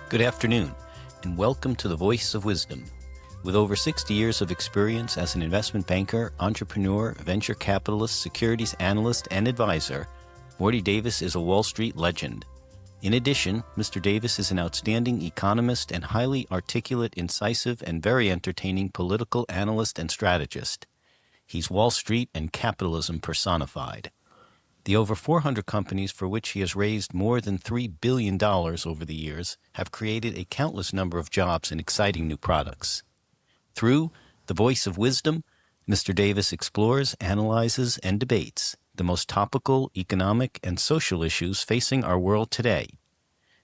Good afternoon, and welcome to the Voice of Wisdom. With over 60 years of experience as an investment banker, entrepreneur, venture capitalist, securities analyst, and advisor, Morty Davis is a Wall Street legend. In addition, Mr. Davis is an outstanding economist and highly articulate, incisive, and very entertaining political analyst and strategist. He's Wall Street and capitalism personified. The over 400 companies for which he has raised more than $3 billion over the years have created a countless number of jobs and exciting new products. Through the Voice of Wisdom, Mr. Davis explores, analyzes, and debates the most topical economic and social issues facing our world today.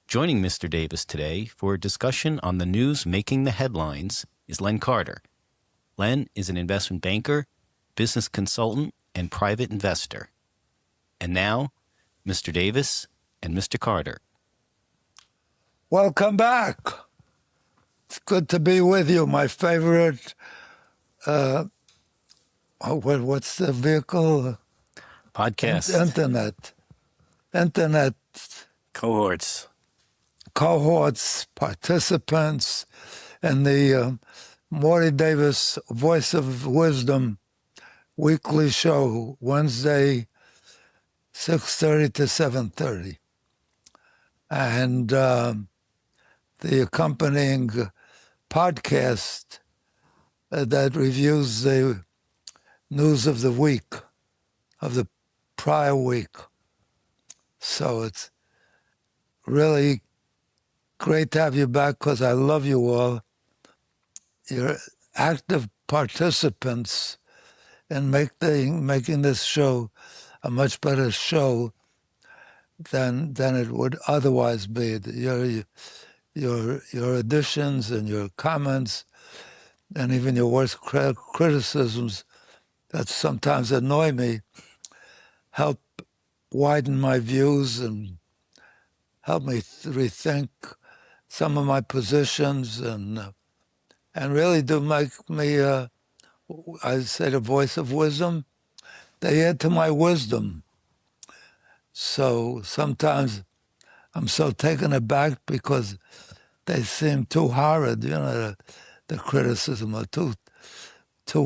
Joining Mr. Davis today for a discussion on the news making the headlines is Len Carter. Len is an investment banker, business consultant, and private investor. And now, Mr. Davis and Mr. Carter. Welcome back. It's good to be with you. My favorite, what's the vehicle? Podcast. Internet. Cohorts, participants, and the Morty Davis Voice of Wisdom weekly show, Wednesday, 6:30 to 7:30. And the accompanying podcast that reviews the news of the week, of the prior week. So it's really great to have you back because I love you all. You're active participants in making this show a much better show than it would otherwise be. Your additions and your comments and even your worst criticisms that sometimes annoy me help widen my views and help me rethink some of my positions and really do make me, I say, the voice of wisdom. They add to my wisdom. So sometimes I'm so taken aback because they seem too horrid, the criticism are too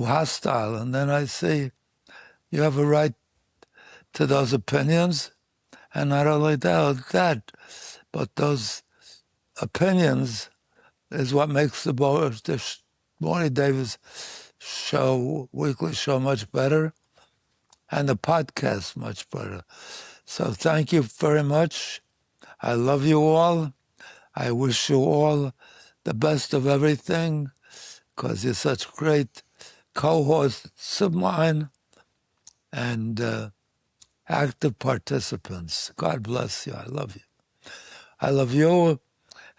hostile. And then I say, you have a right to those opinions. And not only that, but those opinions is what makes the Morty Davis show, weekly show, much better. And the podcast much better. So thank you very much. I love you all. I wish you all the best of everything because you're such great cohorts of mine and active participants. God bless you. I love you. I love you,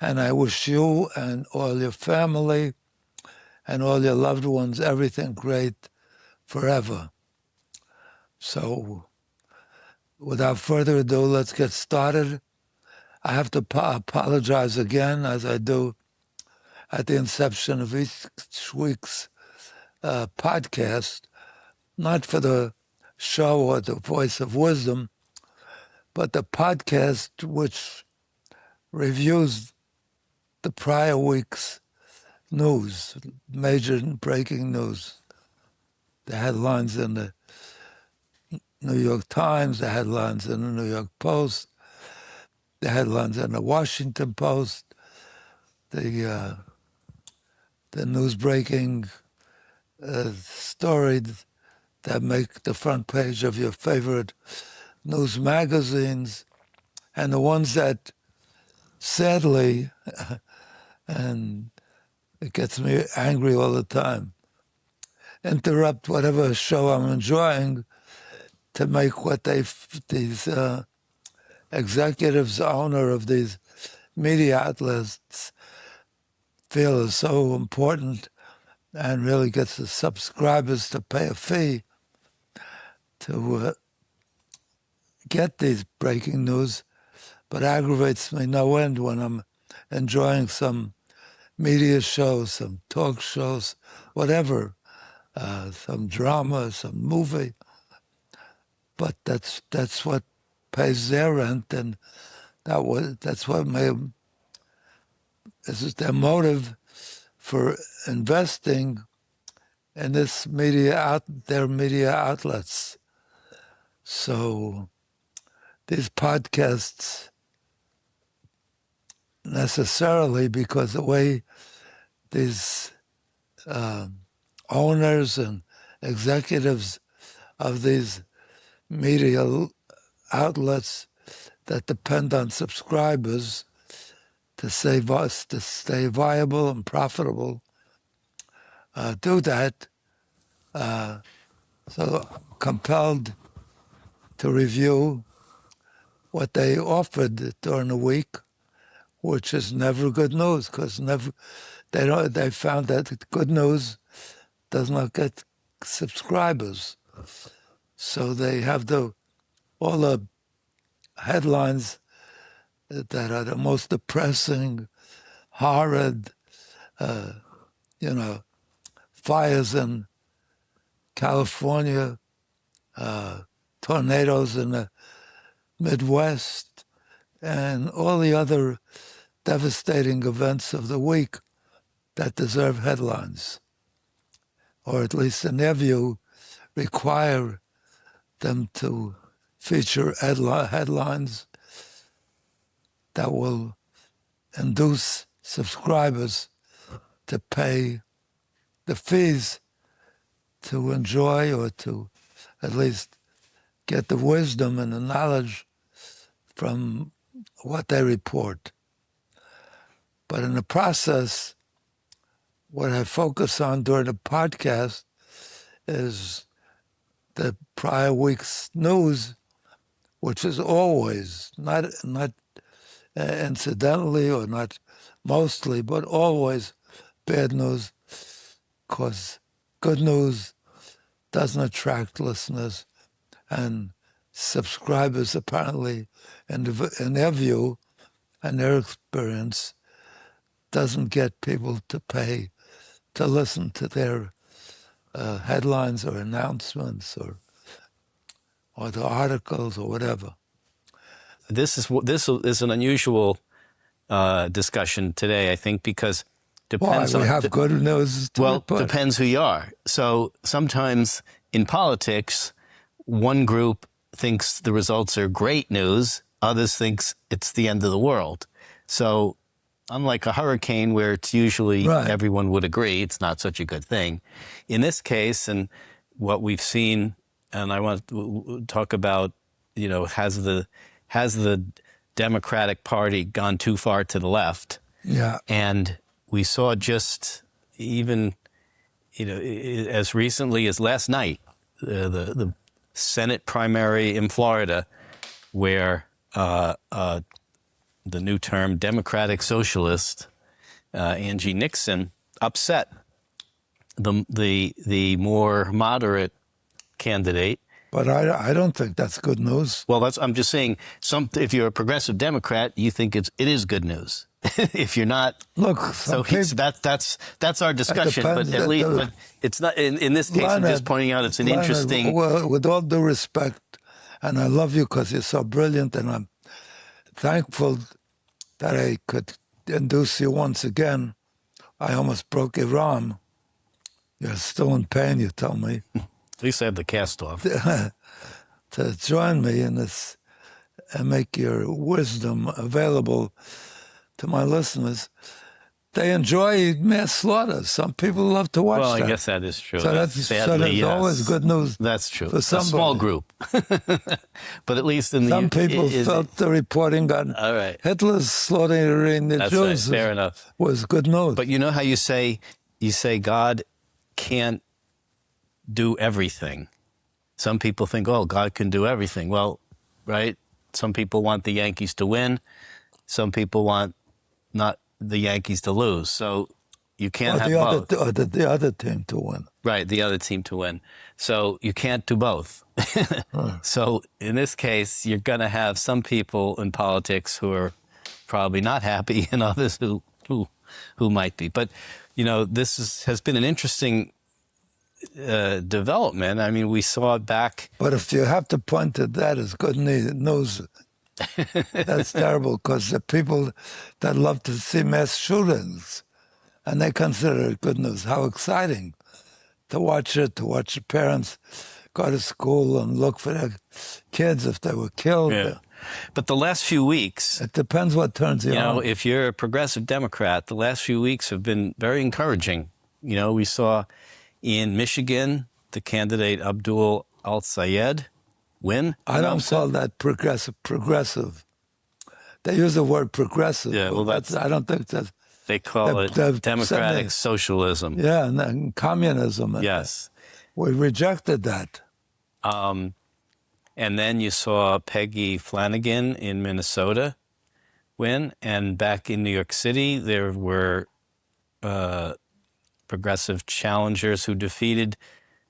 and I wish you and all your family and all your loved ones everything great forever. So, without further ado, let's get started. I have to apologize again, as I do at the inception of each week's podcast, not for the show or the Voice of Wisdom, but the podcast which reviews the prior week's news, major breaking news, the headlines in the New York Times, the headlines in the New York Post, the headlines in the Washington Post, the news-breaking stories that make the front page of your favorite news magazines, and the ones that, sadly, and it gets me angry all the time, interrupt whatever show I'm enjoying to make what these executives, owner of these media outlets, feel is so important and really gets the subscribers to pay a fee to get these breaking news, but aggravates me no end when I'm enjoying some media shows, some talk shows, whatever, some drama, some movie. But that's what pays their rent, and that's what is their motive for investing in this their media outlets. So these podcasts necessarily, because the way these owners and executives of these media outlets that depend on subscribers to stay viable and profitable do that. So compelled to review what they offered during the week, which is never good news, because they found that good news does not get subscribers. So they have all the headlines that are the most depressing, horrid, fires in California, tornadoes in the Midwest, and all the other devastating events of the week that deserve headlines, or at least in their view, require them to feature headlines that will induce subscribers to pay the fees to enjoy or to at least get the wisdom and the knowledge from what they report. But in the process, what I focus on during the podcast is the prior week's news, which is always, not incidentally or not mostly, but always bad news, because good news doesn't attract listeners, and subscribers apparently, in their view and their experience, doesn't get people to pay to listen to their headlines or announcements or the articles or whatever. This is an unusual discussion today, I think, because depends Why? on We have good news to report. Depends who you are. So sometimes in politics, one group thinks the results are great news, others thinks it's the end of the world. So unlike a hurricane where it's usually everyone would agree it's not such a good thing, in this case, and what we've seen, and I want to talk about, has the Democratic Party gone too far to the left? Yeah. And we saw just even, as recently as last night, the Senate primary in Florida, where the new term Democratic Socialist Angie Nixon upset the more moderate candidate. But I don't think that's good news. Well, I'm just saying. If you're a progressive Democrat, you think it is good news. If you're not, look. That's our discussion. But at least, but it's not in this case. Leonard, I'm just pointing out it's an interesting. Well, with all due respect, and I love you because you're so brilliant, and I'm thankful that I could induce you once again. I almost broke your arm. You're still in pain, you tell me. At least I have the cast off. To join me in this and make your wisdom available to my listeners. They enjoy mass slaughter. Some people love to watch that. Well, I guess that is true. So there's always good news. That's true. For somebody. A small group. But at least in some people felt the reporting on Hitler's slaughtering the Jews fair enough. Was good news. But you know how you say God can't do everything. Some people think, God can do everything. Well, right? Some people want the Yankees to win. Some people want not the Yankees to lose. So you can't have both. The other team to win. Right, the other team to win. So you can't do both. So in this case, you're going to have some people in politics who are probably not happy and others who might be. But, this has been an interesting development. I mean, we saw it back. But if you have to point to that as good news, That's terrible because the people that love to see mass shootings, and they consider it good news. How exciting to watch it, to watch the parents go to school and look for their kids if they were killed. Yeah. But the last few weeks, It depends what turns you on. if you're a progressive Democrat, the last few weeks have been very encouraging. We saw in Michigan the candidate Abdul Al-Sayed win. I don't call that progressive. They use the word progressive. Yeah, well, I don't think that's... They call it democratic socialism. Yeah, and then communism. Yes. We rejected that. And then you saw Peggy Flanagan in Minnesota win. And back in New York City, there were progressive challengers who defeated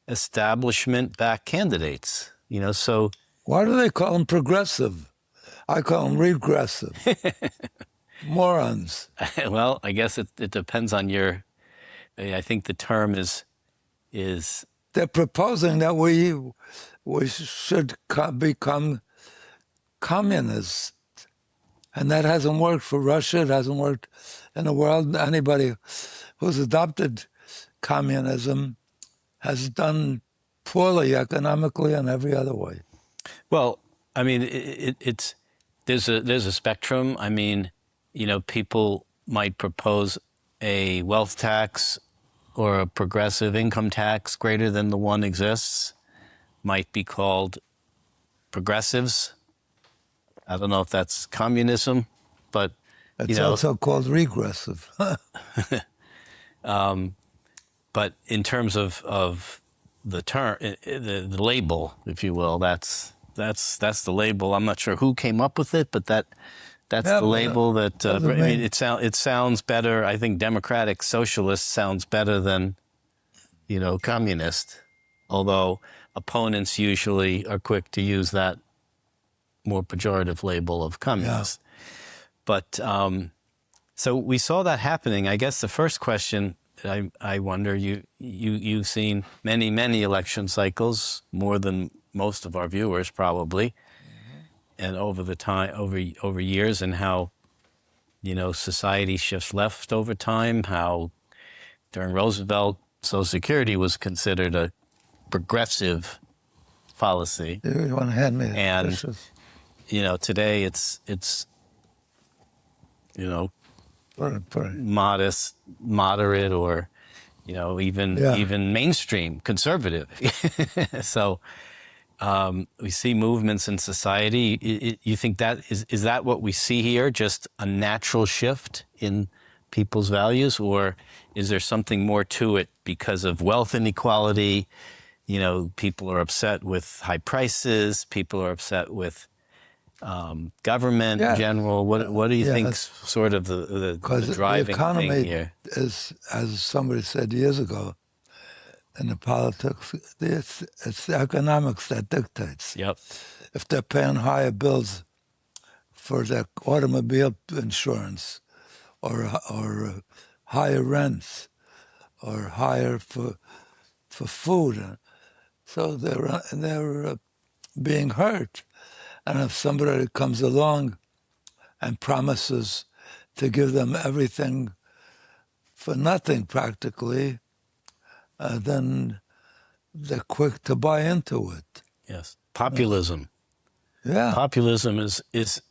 establishment-backed candidates. So... Why do they call them progressive? I call them regressive. Morons. Well, I guess it depends on your... I think the term is... They're proposing that we should become communist. And that hasn't worked for Russia. It hasn't worked in the world. Anybody who's adopted communism has done poorly economically and every other way. Well, I mean, there's a spectrum. I mean, people might propose a wealth tax or a progressive income tax greater than the one exists, might be called progressives. I don't know if that's communism, but it's also called regressive. But in terms of the term, the label, if you will, that's the label. I'm not sure who came up with it, but that's the label that. I mean, it sounds better. I think democratic socialist sounds better than, communist. Although opponents usually are quick to use that more pejorative label of communist. Yeah. But so we saw that happening. I guess the first question I wonder, you've seen many election cycles, more than most of our viewers probably, and over years, and how society shifts left over time. How during Roosevelt, Social Security was considered a progressive policy. You want to hand me? And today it's modest, moderate, or even mainstream conservative. So we see movements in society. You think that is that what we see here? Just a natural shift in people's values, or is there something more to it because of wealth inequality? People are upset with high prices. People are upset with government in general. What do you think sort of the driving thing here? Is, as somebody said years ago, in the politics, it's the economics that dictates. Yep. If they're paying higher bills for their automobile insurance, or higher rents, or higher for food, so they're being hurt. And if somebody comes along and promises to give them everything for nothing practically, then they're quick to buy into it. Yes, populism. Yeah, populism is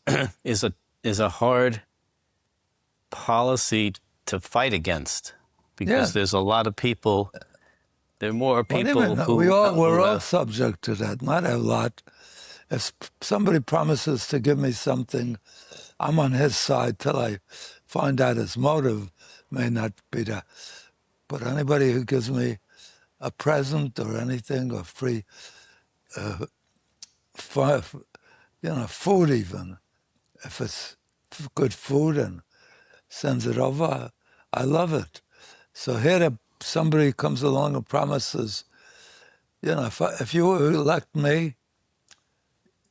a hard policy to fight against, because there's a lot of people. There are more people who we're all subject to that. Not a lot. If somebody promises to give me something, I'm on his side till I find out his motive may not be that. But anybody who gives me a present or anything, or free, food even, if it's good food and sends it over, I love it. So here somebody comes along and promises, if you elect me,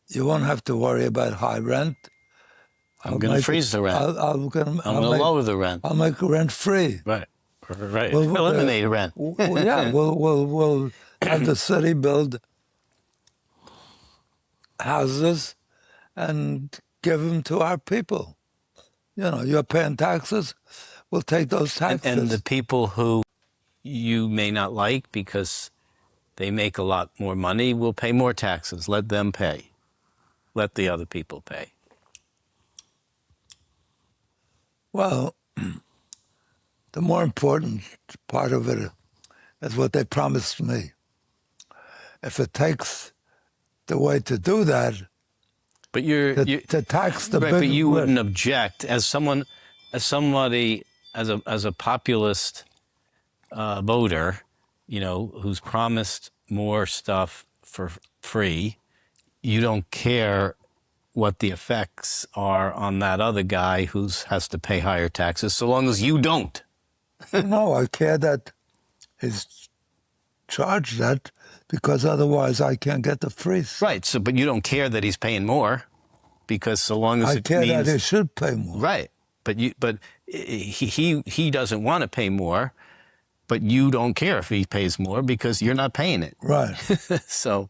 you won't have to worry about high rent. I'm going to freeze the rent. I'm going to lower the rent. I'll make rent free. Right. Eliminate rent. We'll have the city build houses and give them to our people. You're paying taxes, we'll take those taxes. And the people who you may not like because they make a lot more money will pay more taxes. Let them pay. Let the other people pay. Well, the more important part of it is what they promised me. If it takes the way to do that, but to tax the right, big, but you wouldn't object as somebody as a populist voter, who's promised more stuff for free. You don't care what the effects are on that other guy who has to pay higher taxes, so long as you don't. No, I care that he's charged that, because otherwise I can't get the free stuff. Right. So, but you don't care that he's paying more, because so long as I care that he should pay more. Right. But he doesn't want to pay more, but you don't care if he pays more because you're not paying it. Right. So,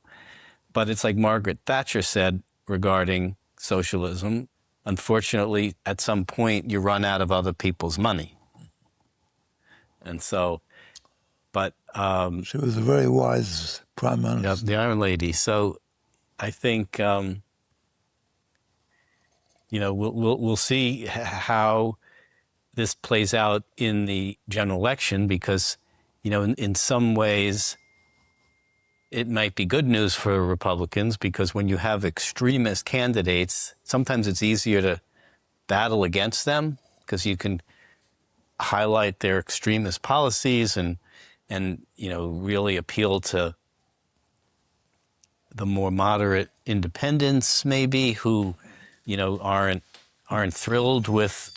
but it's like Margaret Thatcher said regarding socialism. Unfortunately, at some point, you run out of other people's money. And so, but... she was a very wise prime minister. Yeah, the Iron Lady. So I think, we'll see how this plays out in the general election, because, in some ways, it might be good news for Republicans, because when you have extremist candidates, sometimes it's easier to battle against them because you can highlight their extremist policies and really appeal to the more moderate independents, maybe, who, aren't thrilled with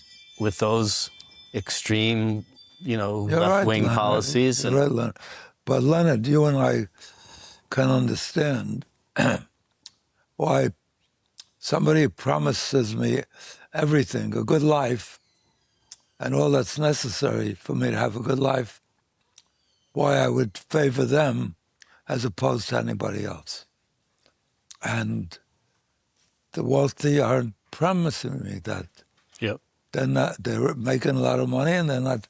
those extreme, left-wing policies. Right, Leonard. But Leonard, you and I can understand why somebody promises me everything, a good life, and all that's necessary for me to have a good life, why I would favor them as opposed to anybody else. And the wealthy aren't promising me that. Yep. They're making a lot of money and they're not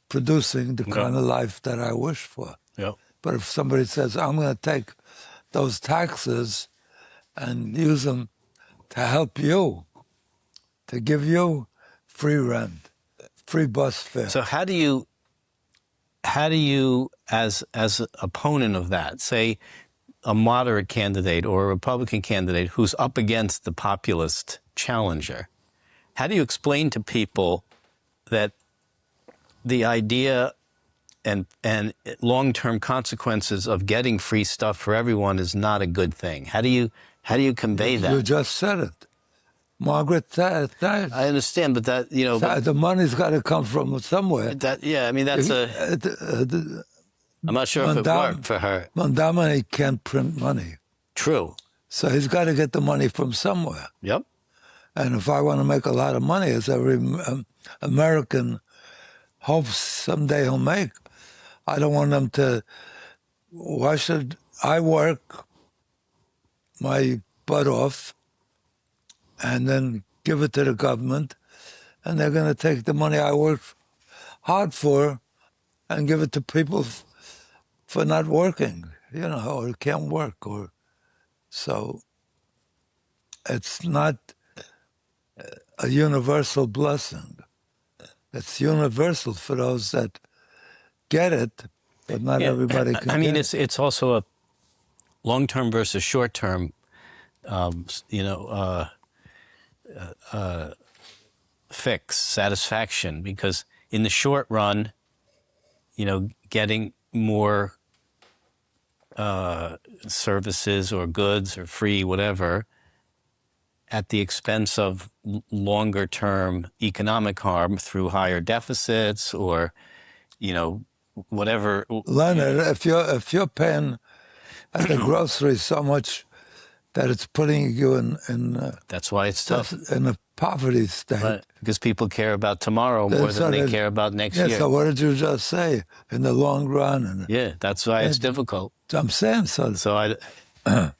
producing the kind of life that I wish for. Yep. But if somebody says, I'm going to take those taxes and use them to help you, to give you free rent, free bus fare. So how do you, as an opponent of that, say a moderate candidate or a Republican candidate who's up against the populist challenger, how do you explain to people that the idea and long-term consequences of getting free stuff for everyone is not a good thing? How do you convey that? You just said it. Margaret Thatcher. I understand, but that, the money's got to come from somewhere. That's I'm not sure if it worked for her. Mamdani can't print money. True. So he's got to get the money from somewhere. Yep. And if I want to make a lot of money, as every American hopes someday he'll make, I don't want them to... Why should I work my butt off and then give it to the government, and they're going to take the money I worked hard for and give it to people for not working, or can't work, so it's not a universal blessing. It's universal for those that get it, but not everybody can get it. It's also a long-term versus short-term, fix, satisfaction, because in the short run, getting more services or goods or free, whatever, at the expense of longer term economic harm through higher deficits or, whatever. Leonard, if you're paying at the grocery so much that it's putting you in that's why it's tough. In a poverty state. Right. Because people care about tomorrow more than they care about next year. So what did you just say? In the long run. Yeah, that's why it's difficult. I'm saying so. So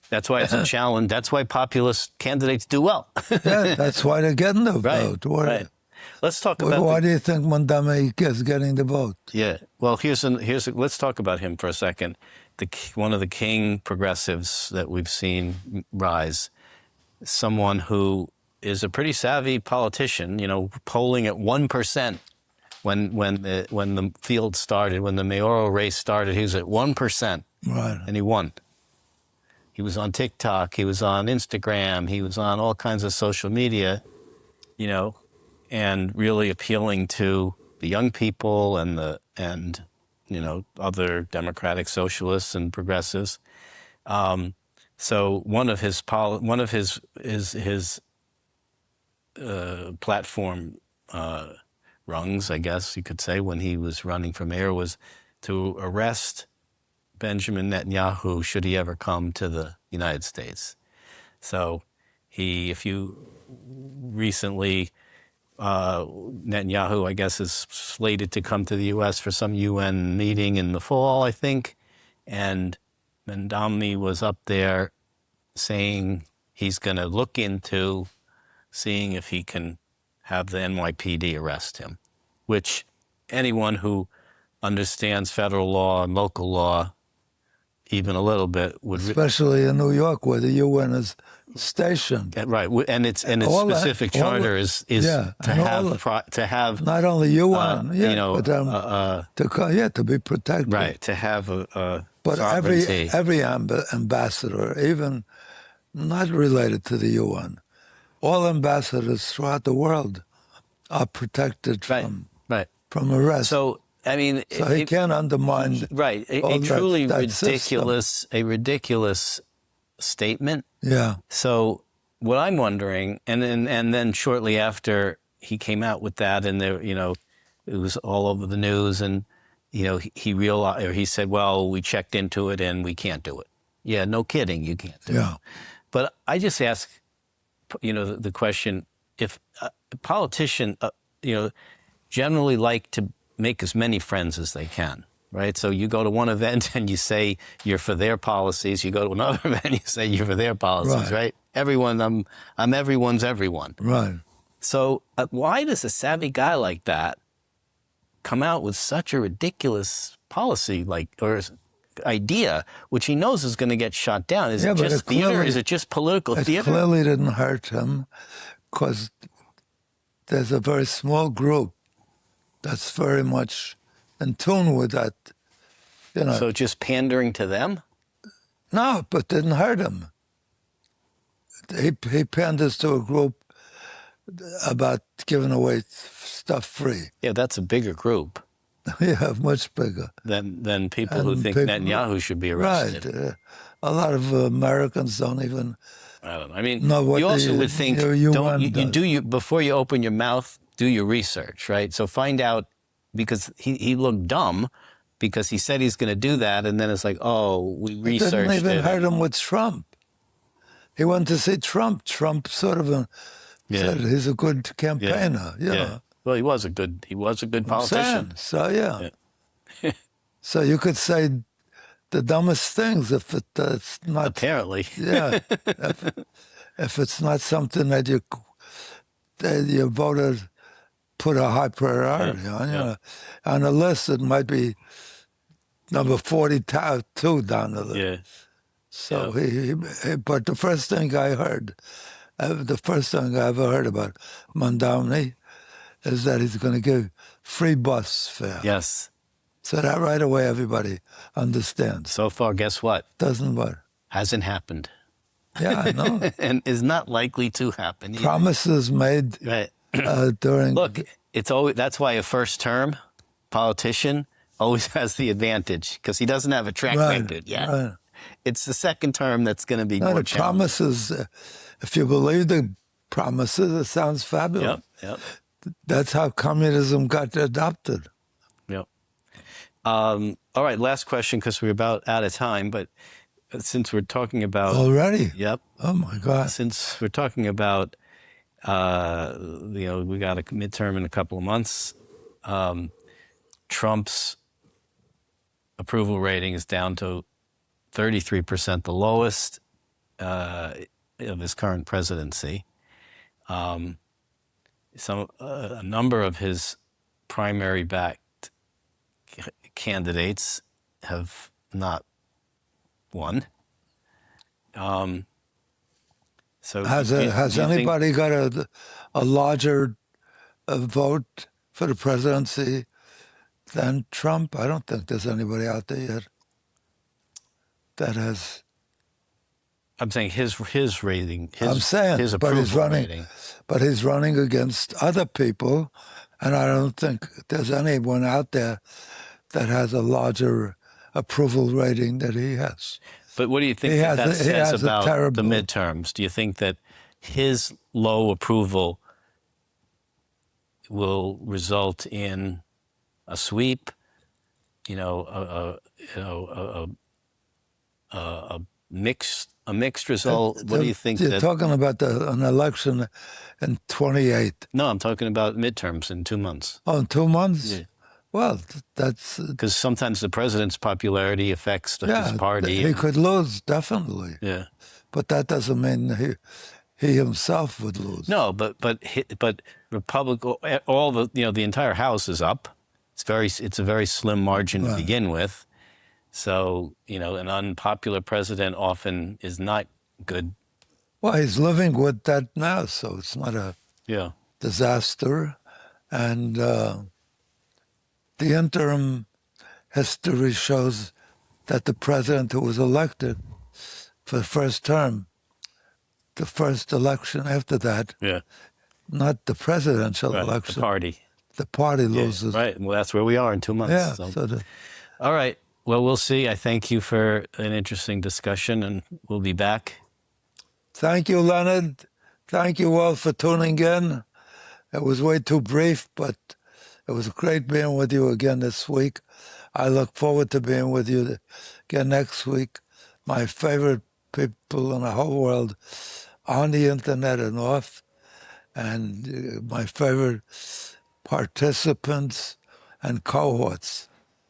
That's why it's a challenge. That's why populist candidates do well. Yeah, that's why they're getting the Right, vote. right. Let's talk about Why do you think Mamdani is getting the vote? Yeah. Well, let's talk about him for a second. One of the king progressives that we've seen rise, someone who is a pretty savvy politician, polling at 1%. When the field started, when the mayoral race started, he was at 1%. Right. And he won. He was on TikTok, he was on Instagram, he was on all kinds of social media, and really appealing to the young people and other democratic socialists and progressives. So one of his platform rungs, I guess you could say, when he was running for mayor, was to arrest Benjamin Netanyahu should he ever come to the United States. So recently, Netanyahu, I guess, is slated to come to the U.S. for some UN meeting in the fall, I think, and Mamdani was up there saying he's going to look into seeing if he can have the NYPD arrest him, which anyone who understands federal law and local law even a little bit would, especially in New York where the UN is stationed. Right, and its specific charter is to have not only UN, to be protected. Right, to have a but sovereignty. every ambassador, even not related to the UN, all ambassadors throughout the world are protected from arrest. So I mean, he can't undermine. Right, a truly ridiculous statement. Yeah. So what I'm wondering, and then shortly after he came out with that, and there, it was all over the news, and he realized, or he said, "Well, we checked into it, and we can't do it." Yeah, no kidding, you can't do it. But I just ask, the question: if a politician, generally like to make as many friends as they can, right? So you go to one event and you say you're for their policies. You go to another event and you say you're for their policies, right? Everyone, I'm everyone's everyone. Right. So why does a savvy guy like that come out with such a ridiculous policy, or idea, which he knows is going to get shot down? Is it just theater? Is it just political theater? It clearly didn't hurt him because there's a very small group that's very much in tune with that, So just pandering to them? No, but didn't hurt him. He panders to a group about giving away stuff free. Yeah, that's a bigger group. Yeah, much bigger. Than people who think Netanyahu should be arrested. Right. A lot of Americans don't even. I don't know. I mean, what you also would think before you open your mouth, do your research, right? So find out, because he looked dumb because he said he's going to do that, and then it's like, oh, we researched it. Didn't even hurt him with Trump. He went to see Trump. Trump sort of said he's a good campaigner. Yeah. Well, he was a good politician. So so you could say the dumbest things if it's not. Apparently. Yeah. If it's not something that your voter put a high priority on. On the list, it might be number 42 down the list. Yeah. So but the first thing I heard, the first thing I ever heard about Mamdani is that he's going to give free bus fare. Yes. So that right away everybody understands. So far, guess what? Doesn't what? Hasn't happened. Yeah, I know. And is not likely to happen either. Promises made during. Look, that's why a first-term politician always has the advantage, because he doesn't have a track record yet. Right. It's the second term that's going to be more challenging. Promises. If you believe the promises, it sounds fabulous. Yep. That's how communism got adopted. Yep. All right, last question, because we're about out of time, but since we're talking about... Already? Yep. Oh, my God. Since we're talking about, we got a midterm in a couple of months, Trump's approval rating is down to 33%, the lowest of his current presidency. A number of his primary backed candidates have not won. So Has do you think, anybody got a larger vote for the presidency than Trump? I don't think there's anybody out there yet that has. I'm saying his rating, I'm saying, his but he's approval running, rating. but he's running against other people, and I don't think there's anyone out there that has a larger approval rating that he has. But what do you think He that has says a about terrible- the midterms? Do you think that his low approval will result in a sweep? You know, a mixed result. What do you think? You're talking about an election in 28? No, I'm talking about midterms in 2 months. Oh, in 2 months? Yeah. Well, that's Because sometimes the president's popularity affects his party. He could lose, definitely. Yeah. But that doesn't mean he himself would lose. No, but all the entire House is up. It's a very slim margin to begin with. So, an unpopular president often is not good. Well, he's living with that now, so it's not a disaster. And the interim history shows that the president who was elected for the first term, the first election after that, not the presidential election, the party loses. Right. Well, that's where we are in 2 months. Yeah. So. All right. Well, we'll see. I thank you for an interesting discussion, and we'll be back. Thank you, Leonard. Thank you all for tuning in. It was way too brief, but it was great being with you again this week. I look forward to being with you again next week. My favorite people in the whole world on the internet and off, and my favorite participants and cohorts.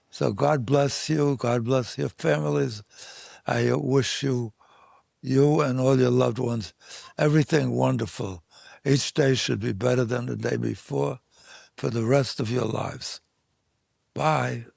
So God bless you. God bless your families. I wish you and all your loved ones everything wonderful. Each day should be better than the day before for the rest of your lives. Bye.